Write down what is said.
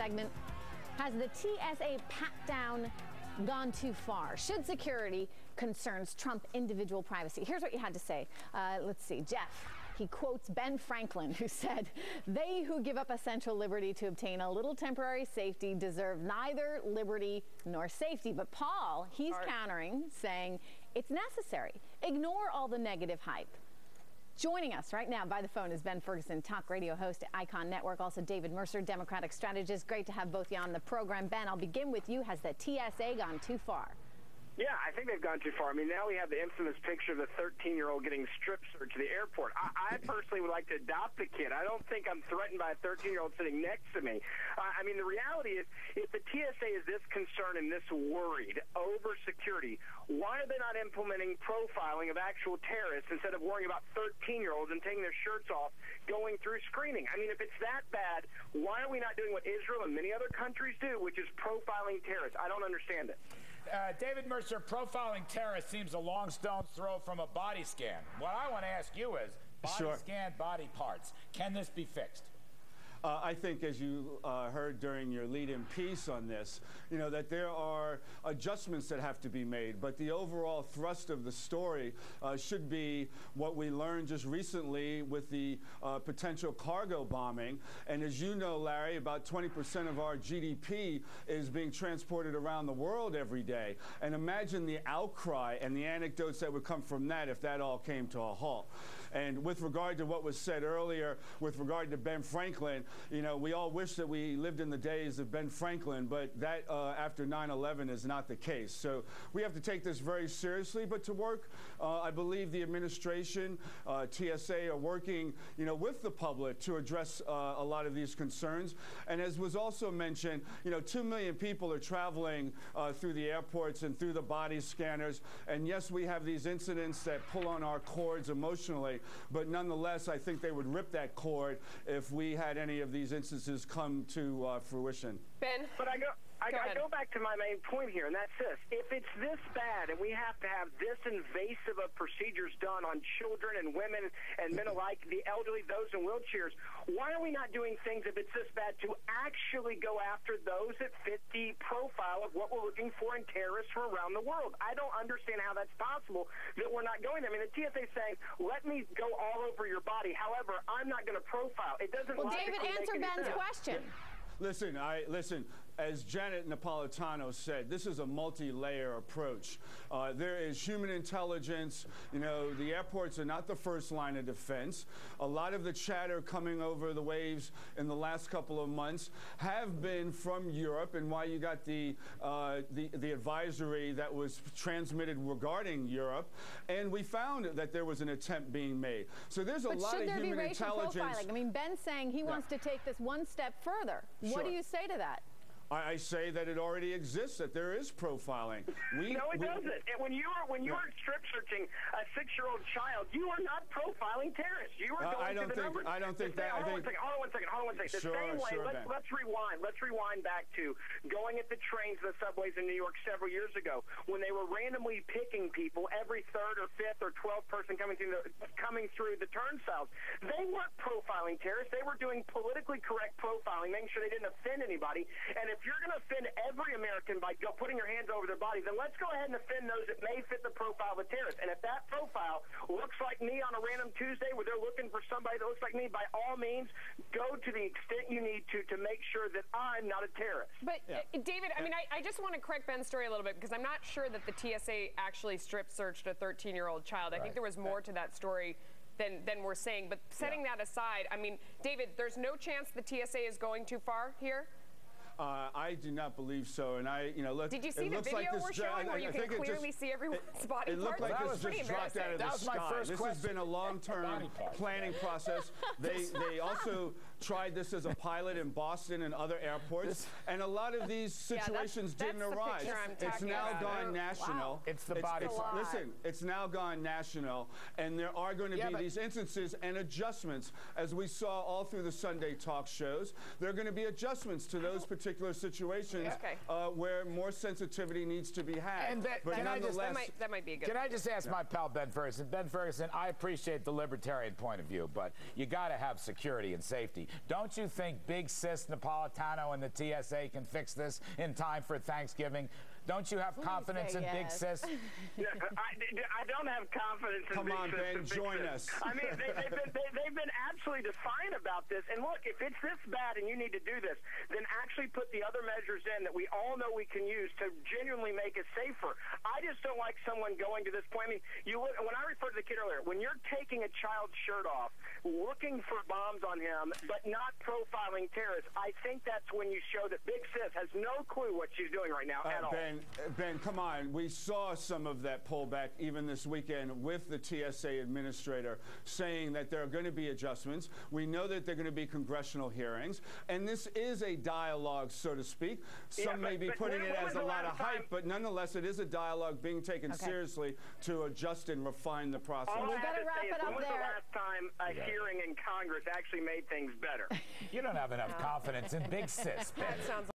segment. Has the TSA pat down gone too far? Should security concerns trump individual privacy? Here's what you had to say. Let's see. Jeff, he quotes Ben Franklin, who said, "They who give up essential liberty to obtain a little temporary safety deserve neither liberty nor safety." But Paul, he's countering, saying it's necessary. Ignore all the negative hype. Joining us right now by the phone is Ben Ferguson, talk radio host at Icon Network. Also, David Mercer, Democratic strategist. Great to have both you on the program. Ben, I'll begin with you. Has the TSA gone too far? Yeah, I think they've gone too far. I mean, now we have the infamous picture of the 13-year-old getting strip searched at the airport. I personally would like to adopt the kid. I don't think I'm threatened by a 13-year-old sitting next to me. I mean, the reality is, if the TSA is this concerned and this worried over security, why are they not implementing profiling of actual terrorists instead of worrying about 13-year-olds and taking their shirts off going through screening? I mean, if it's that bad, why are we not doing what Israel and many other countries do, which is profiling terrorists? I don't understand it. David Mercer, profiling terrorists seems a long stone's throw from a body scan. What I want to ask you is, body scan, body parts. Can this be fixed? I think, as you heard during your lead-in piece on this, that there are adjustments that have to be made. But the overall thrust of the story should be what we learned just recently with the potential cargo bombing. And as you know, Larry, about 20% of our GDP is being transported around the world every day. And imagine the outcry and the anecdotes that would come from that if that all came to a halt. And with regard to what was said earlier, with regard to Ben Franklin, we all wish that we lived in the days of Ben Franklin, but that after 9/11 is not the case. So we have to take this very seriously. But to work, I believe the administration, TSA, are working, with the public to address a lot of these concerns. And as was also mentioned, 2 million people are traveling through the airports and through the body scanners. And yes, we have these incidents that pull on our cords emotionally, but nonetheless, I think they would rip that cord if we had any of these instances come to fruition. Ben? But I go back to my main point here, and that's this. If it's this bad and we have to have this invasive of procedures done on children and women and men alike, the elderly, those in wheelchairs, why are we not doing things, if it's this bad, to actually go after those that fit the profile of what we're looking for in terrorists from around the world? I don't understand how that's possible that we're not going there. I mean, the TSA is saying, let me go all over your body. However, I'm not going to profile. It doesn't. Well, David, answer Ben's question. Listen, as Janet Napolitano said, this is a multi-layer approach. There is human intelligence. The airports are not the first line of defense. A lot of the chatter coming over the waves in the last couple of months have been from Europe, and why you got the advisory that was transmitted regarding Europe, and we found that there was an attempt being made. So there's a lot of human intelligence. Profiling? I mean, Ben's saying he wants to take this one step further. What do you say to that? I say that it already exists, that there is profiling. No, it doesn't. And when you are strip searching a 6-year-old child, you are not profiling terrorists. You are going to the numbers. I don't think that. Hold on one second. The same way, let's rewind. Let's rewind back to going at the trains and the subways in New York several years ago when they were randomly picking people, every third or fifth or 12th person coming through the turnstiles. They weren't profiling terrorists. They were doing politically correct profiling, making sure they didn't offend anybody. And if you're going to offend every American by putting your hands over their bodies, then let's go ahead and offend those that may fit the profile of a terrorist. And if that profile looks like me on a random Tuesday where they're looking for somebody that looks like me, by all means, go to the extent you need to make sure that I'm not a terrorist. But, David, I mean, I just want to correct Ben's story a little bit, because I'm not sure that the TSA actually strip searched a 13-year-old child. I think there was more to that story than we're saying. But setting that aside, I mean, David, there's no chance the TSA is going too far here? I do not believe so, and look. Did you see the video we're showing where you can clearly see everyone's body parts? It looked like it just dropped out of the sky. This has been a long-term planning process. They also tried this as a pilot in Boston and other airports, and a lot of these situations didn't arise. It's now gone national. Wow. It's the body. Listen, it's now gone national, and there are going to be these instances and adjustments, as we saw all through the Sunday talk shows. There are going to be adjustments to those particular situations where more sensitivity needs to be had. And that might be a good. Can I just ask my pal Ben Ferguson? Ben Ferguson, I appreciate the libertarian point of view, but you got to have security and safety. Don't you think Big Sis Napolitano and the TSA can fix this in time for Thanksgiving? Don't you have confidence in Big Sis? Yeah, I don't have confidence in Big Sis. Come on, Ben, join us. I mean, they've been absolutely defiant about this. And look, if it's this bad and you need to do this, then actually put the other measures in that we all know we can use to genuinely make it safer. I just don't like someone going to this point. I mean, when I referred to the kid earlier, when you're taking a child's shirt off, looking for bombs on him, but not profiling terrorists, I think that's when you show that Big Sis has no clue what she's doing right now at all. Ben, come on. We saw some of that pullback even this weekend with the TSA administrator saying that there are going to be adjustments. We know that there are going to be congressional hearings, and this is a dialogue, so to speak. Some may be putting it as a lot of hype, but nonetheless, it is a dialogue being taken seriously to adjust and refine the process. We've got to wrap it up there. When was the last time a hearing in Congress actually made things better? You don't have enough confidence in Big Sis, Ben. That sounds